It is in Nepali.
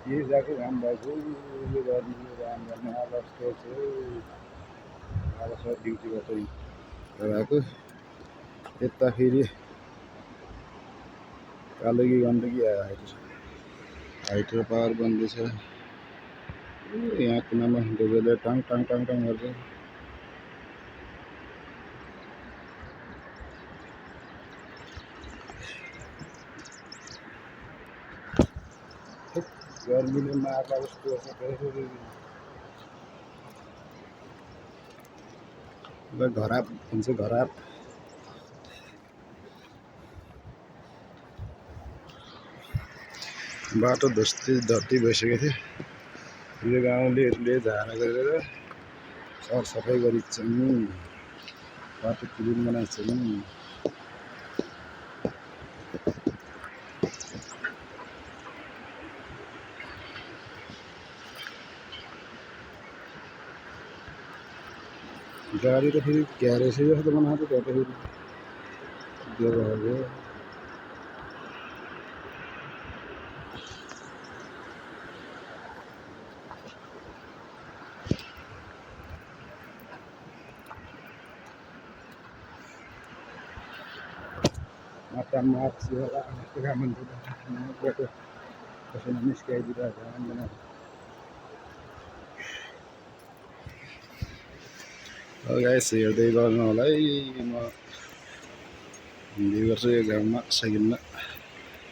ये जाको घाम भएको यो गर्नु काम गर्ने अब यस्तो छ अब सब ड्युटीबाट भएको यता फेरि कालोगी गण्डकी हाइड्रो पावर बन्दैछ यहाँ कुनामा डोजरले टङ टङ टङ टङ गर्छ गर्मीले मार्ला जस्तो घराप हुन्छ घराप बाटो धत्ती भइसकेको थियो यो गाउँलेहरूले झारा गरेर सरसफाइ गरिन्छन् बाटो क्लिन बनाइन्छन् गाडी त फेरि ग्यारेज जस्तो बनाएको थियो त्यहाँ त फेरि भयो माता मार्च होला काम हुन्छ कसैले निस्काइदिरहेको आउँदैन गाइस हेर्दै गर्नु होला है म हिँड्दै गर्छु यो गाउँमा साइकलमा